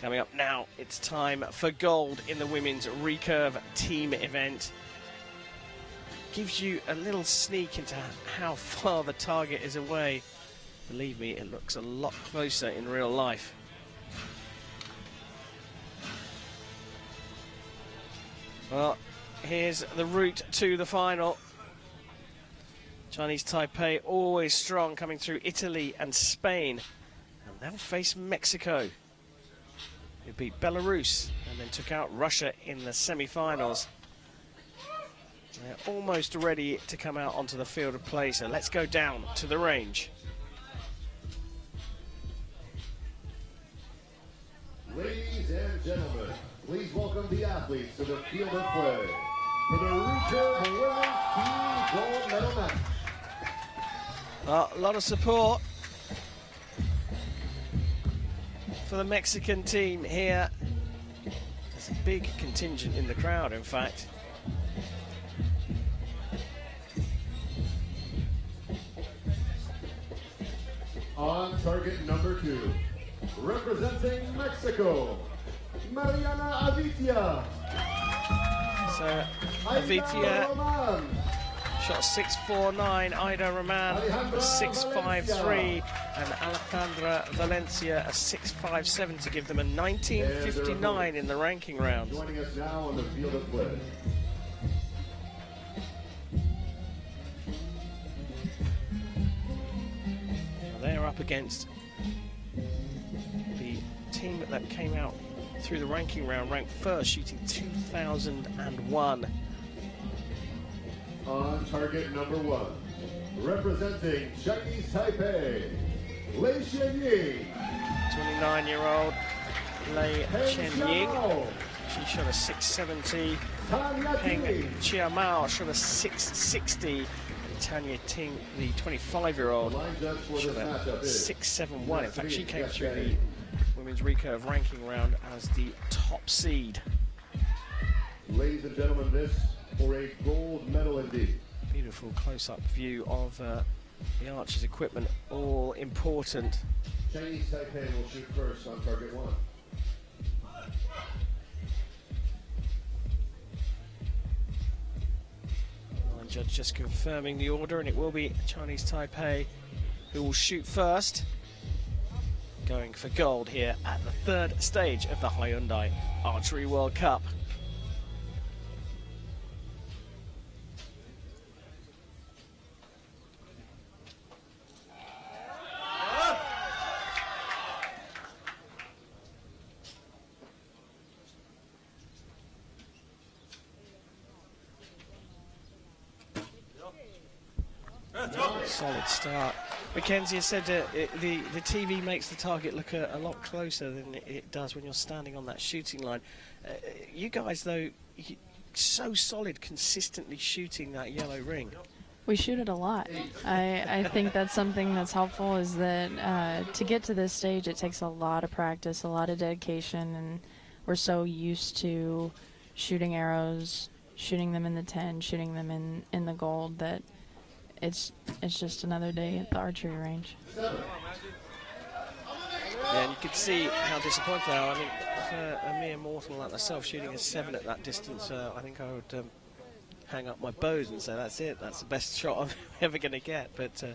Coming up now, it's time for gold in the women's recurve team event. Gives you a little sneak into how far the target is away. Believe me, it looks a lot closer in real life. Well, here's the route to the final. Chinese Taipei always strong, coming through Italy and Spain. And they'll face Mexico, who beat Belarus and then took out Russia in the semi-finals. They're almost ready to come out onto the field of play, so let's go down to the range. Ladies and gentlemen, please welcome the athletes to the field of play for the Recurve Women's Team Gold Medal match. A lot of support for the Mexican team here. There's a big contingent in the crowd, in fact. On target number 2, representing Mexico, Mariana Avitia. So Avitia shot 6.49, Aida Roman 6.53, and Alejandra Valencia a 6.57 to give them a 19.59 in the ranking round. Joining us now on the field of play. They're up against the team that came out through the ranking round, ranked first, shooting 2001. On target number 1, representing Chinese Taipei, Chien-Ying. 29-year-old Chien-Ying. Chia-Mao. She shot a 6.70. Tan Ya-Ting. Peng Chia-Mao shot a 6.60. Tan Ya-Ting, the 25-year-old, shot a 6.71. In fact, she came through the women's recurve ranking round as the top seed. Ladies and gentlemen, this for a gold medal indeed. Beautiful close-up view of the archer's equipment, all important. Chinese Taipei will shoot first on target 1. Line judge just confirming the order, and it will be Chinese Taipei who will shoot first, going for gold here at the third stage of the Hyundai Archery World Cup. Solid start. Mackenzie has said the TV makes the target look a lot closer than it does when you're standing on that shooting line. You guys, though, so solid, consistently shooting that yellow ring. We shoot it a lot. I think that's something that's helpful, is that to get to this stage, it takes a lot of practice, a lot of dedication, and we're so used to shooting arrows, shooting them in the 10, shooting them in the gold, that it's just another day at the archery range. Yeah, and you could see how disappointed they are. I mean, for a mere mortal like myself, shooting a 7 at that distance, I think I would hang up my bows and say, that's it, that's the best shot I'm ever going to get. But you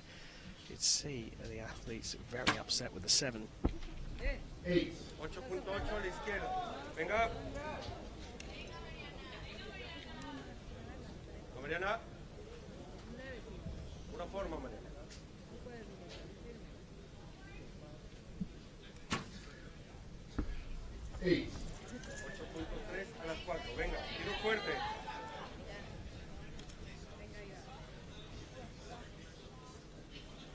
could see the athletes very upset with the 7. 8. 8.8 a la izquierda. Venga. Mariana. Una forma, Mariana. 8. 8.3 a las 4. Venga, tiro fuerte.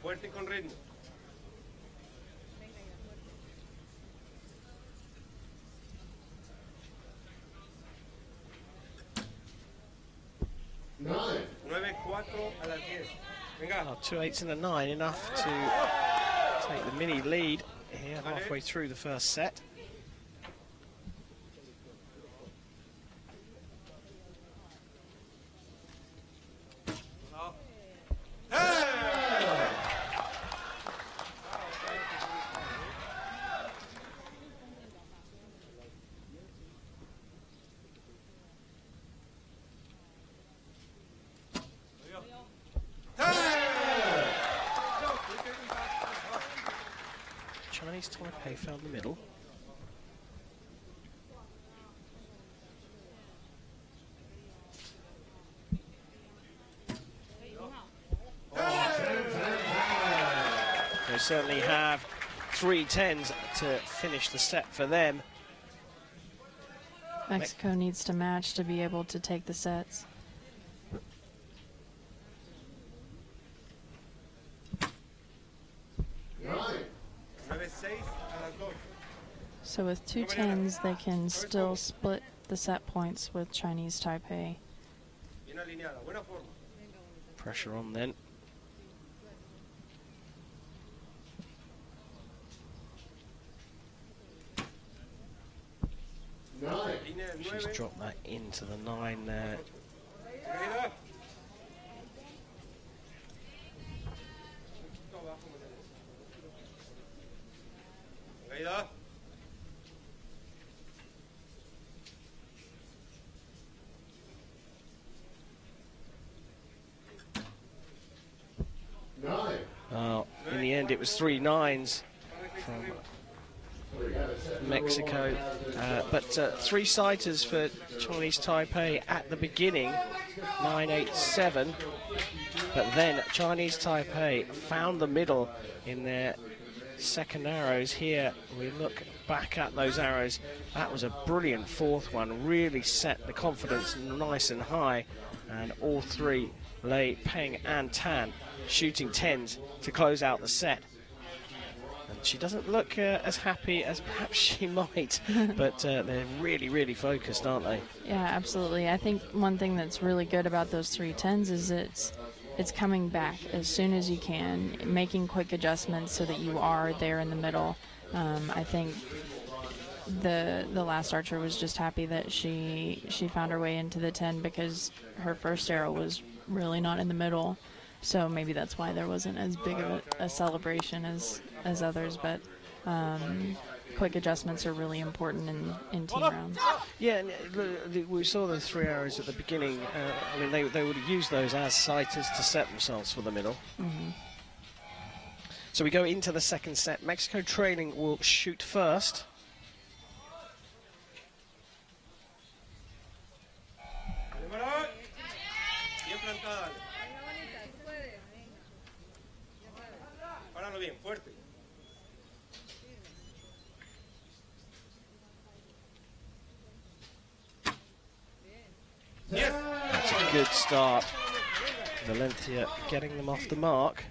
Fuerte y con ritmo. Nine. 9.4 a las 10. Venga. Oh, 2 8s and a 9, enough to take the mini lead here halfway through the first set. Chinese Taipei found the middle. They certainly have 3 10s to finish the set for them. Mexico needs to match to be able to take the sets. So with 2 10s, they can still split the set points with Chinese Taipei. Pressure on then. She's dropped that into the 9 there. Aida. In the end, it was 3 9s from Mexico, but 3 sighters for Chinese Taipei at the beginning, 9-8-7. But then Chinese Taipei found the middle in their second arrows. Here we look back at those arrows. That was a brilliant 4th one, really set the confidence nice and high, and all 3, Lei, Peng and Tan, shooting 10s to close out the set. And she doesn't look as happy as perhaps she might, but they're really, really focused, aren't they? Yeah, absolutely. I think one thing that's really good about those 3 10s is it's coming back as soon as you can, making quick adjustments so that you are there in the middle. I think the last archer was just happy that she found her way into the 10 because her first arrow was really not in the middle. So maybe that's why there wasn't as big of a celebration as others, but quick adjustments are really important in team rounds. Yeah, and we saw those 3 arrows at the beginning. I mean, they would have used those as sighters to set themselves for the middle. Mm-hmm. So we go into the second set. Mexico trailing will shoot first. Bien, fuerte. Yes. That's a good start. Valencia getting them off the mark.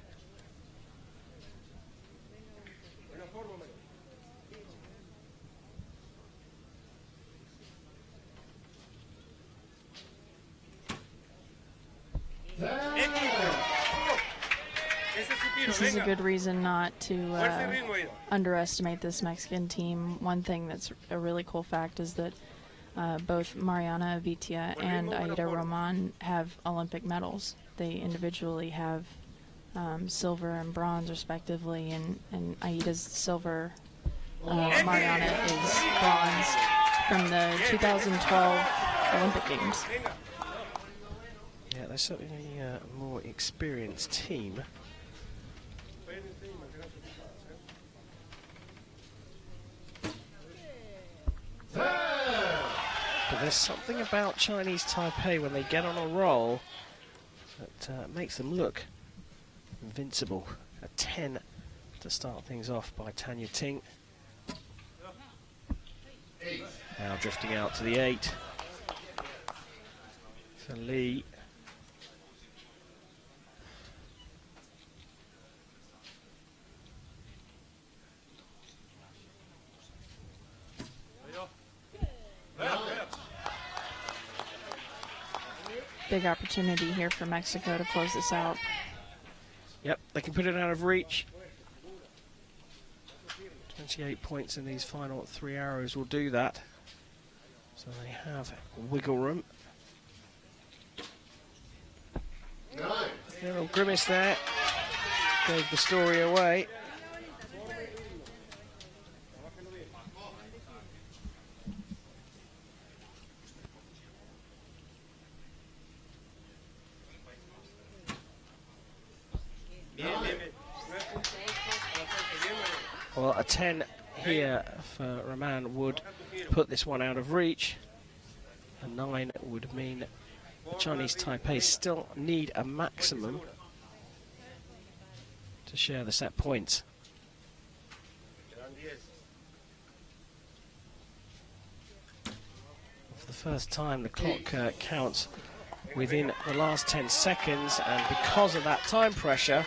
This is a good reason not to underestimate this Mexican team. One thing that's a really cool fact is that both Mariana, Avitia, and Aida Roman have Olympic medals. They individually have silver and bronze, respectively, and Aida's silver, Mariana is bronze from the 2012 Olympic Games. Yeah, they're certainly a more experienced team. But there's something about Chinese Taipei when they get on a roll that makes them look invincible. A 10 to start things off by Tan Ya-Ting. Now drifting out to the 8. So Lee. Big opportunity here for Mexico to close this out. Yep, they can put it out of reach. 28 points in these final 3 arrows will do that. So they have wiggle room. A little grimace there. Gave the story away. Well, a 10 here for Raman would put this one out of reach. A 9 would mean the Chinese Taipei still need a maximum to share the set points. For the first time, the clock counts within the last 10 seconds, and because of that time pressure,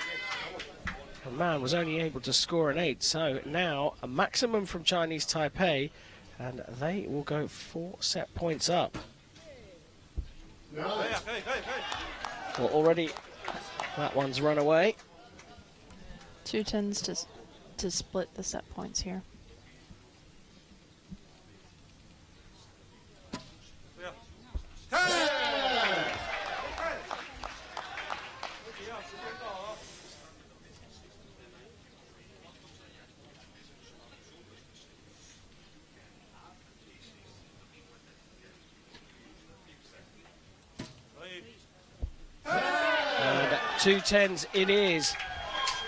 Raman was only able to score an 8. So now a maximum from Chinese Taipei, and they will go 4 set points up. Well, already that one's run away. 2 tens to split the set points here. And 2 tens it is.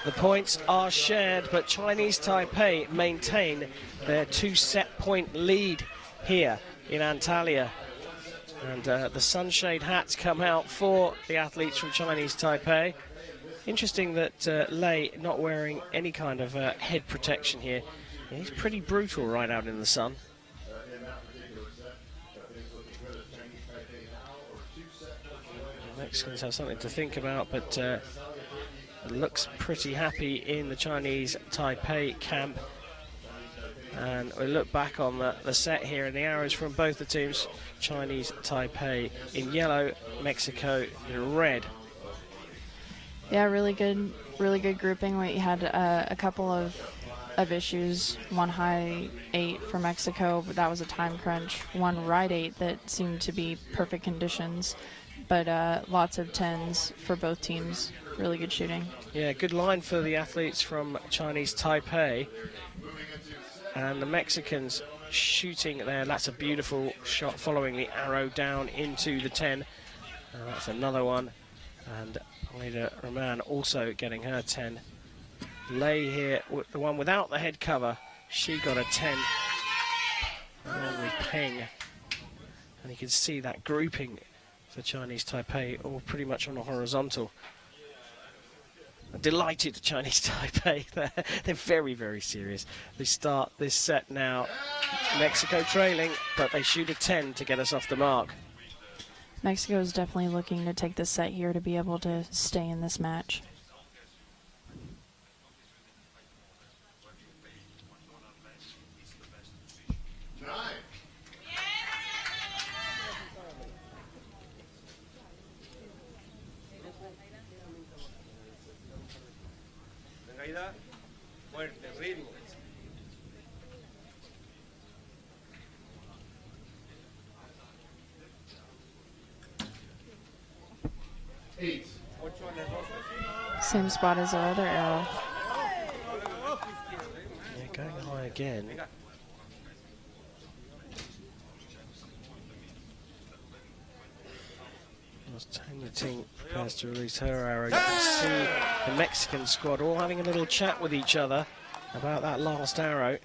The points are shared, but Chinese Taipei maintain their 2 set point lead here in Antalya. And the sunshade hats come out for the athletes from Chinese Taipei. Interesting that Lei not wearing any kind of head protection here. He's pretty brutal right out in the sun. The Mexicans have something to think about, but looks pretty happy in the Chinese Taipei camp. And we look back on the set here, and the arrows from both the teams. Chinese Taipei in yellow, Mexico in red. Yeah, really good grouping. We had a couple of issues. One high 8 for Mexico, but that was a time crunch. One right 8 that seemed to be perfect conditions, but lots of 10s for both teams. Really good shooting. Yeah, good line for the athletes from Chinese Taipei. And the Mexicans shooting there. That's a beautiful shot following the arrow down into the 10. That's another one. And Aida Raman also getting her 10. Lei here, the one without the head cover, she got a 10. Along with Peng. And you can see that grouping for Chinese Taipei all pretty much on a horizontal. Delighted Chinese Taipei. They're very, very serious. They start this set now. Mexico trailing, but they shoot a 10 to get us off the mark. Mexico is definitely looking to take this set here to be able to stay in this match. Aida, fuerte, ritmo. Same spot as our other arrow. Yeah, going high again. As Tan Ya-Ting prepares to release her arrow, you can see the Mexican squad all having a little chat with each other about that last arrow.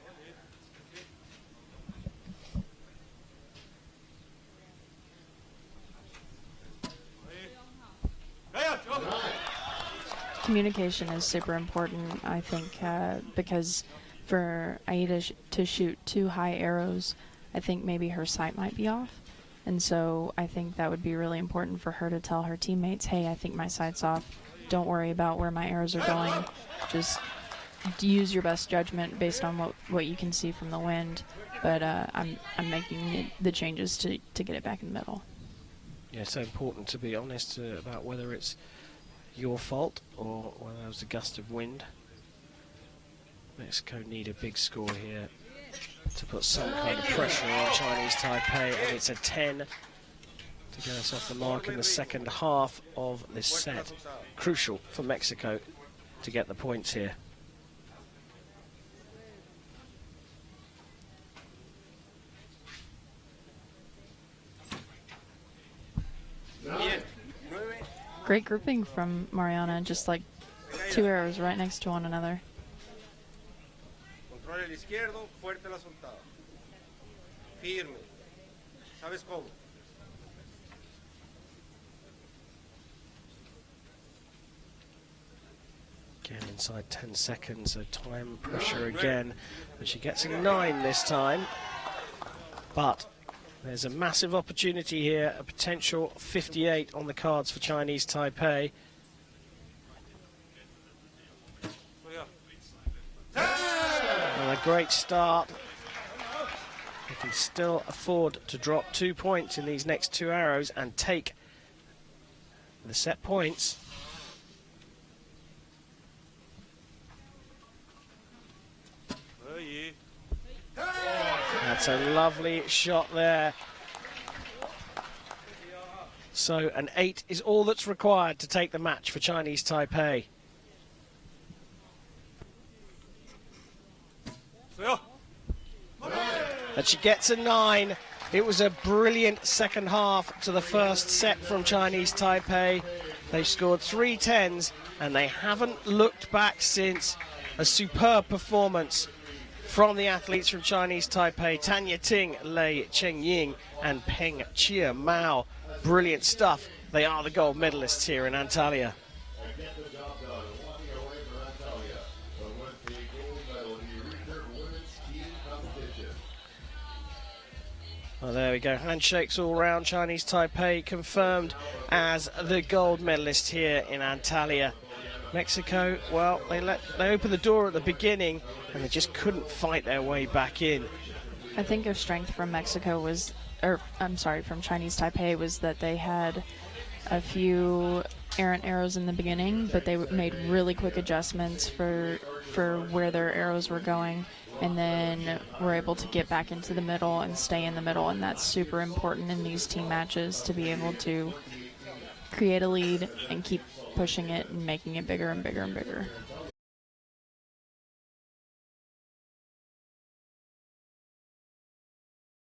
Communication is super important, I think, because for Aida to shoot 2 high arrows, I think maybe her sight might be off. And so I think that would be really important for her to tell her teammates, hey, I think my sight's off. Don't worry about where my arrows are going. Just use your best judgment based on what you can see from the wind. But I'm making the changes to get it back in the middle. Yeah, it's so important to be honest about whether it's your fault or whether there was a gust of wind. Mexico need a big score here to put some kind of pressure on Chinese Taipei, and it's a 10 to get us off the mark in the second half of this set. Crucial for Mexico to get the points here. Great grouping from Mariana, just like 2 arrows right next to one another. el izquierdo, fuerte la soltada. Firme. ¿Sabes cómo? Again, inside 10 seconds, so time pressure again. And she gets a 9 this time. But there's a massive opportunity here, a potential 58 on the cards for Chinese Taipei. And a great start. They can still afford to drop 2 points in these next 2 arrows and take the set points. That's a lovely shot there. So an 8 is all that's required to take the match for Chinese Taipei. And she gets a 9. It was a brilliant second half to the first set from Chinese Taipei. They scored 3 10s and they haven't looked back since. A superb performance from the athletes from Chinese Taipei, Tan Ya-Ting, Chien-Ying and Peng Chia-Mao. Brilliant stuff. They are the gold medalists here in Antalya. And get the job done. Walking away from Antalya, but with the gold medal in the Recurve women's skiing competition. Well, there we go. Handshakes all round. Chinese Taipei confirmed as the gold medalist here in Antalya. Mexico, well, they opened the door at the beginning and they just couldn't fight their way back in. I think their strength from Mexico was, from Chinese Taipei was that they had a few errant arrows in the beginning, but they made really quick adjustments for where their arrows were going, and then were able to get back into the middle and stay in the middle, and that's super important in these team matches to be able to create a lead and keep pushing it and making it bigger and bigger and bigger.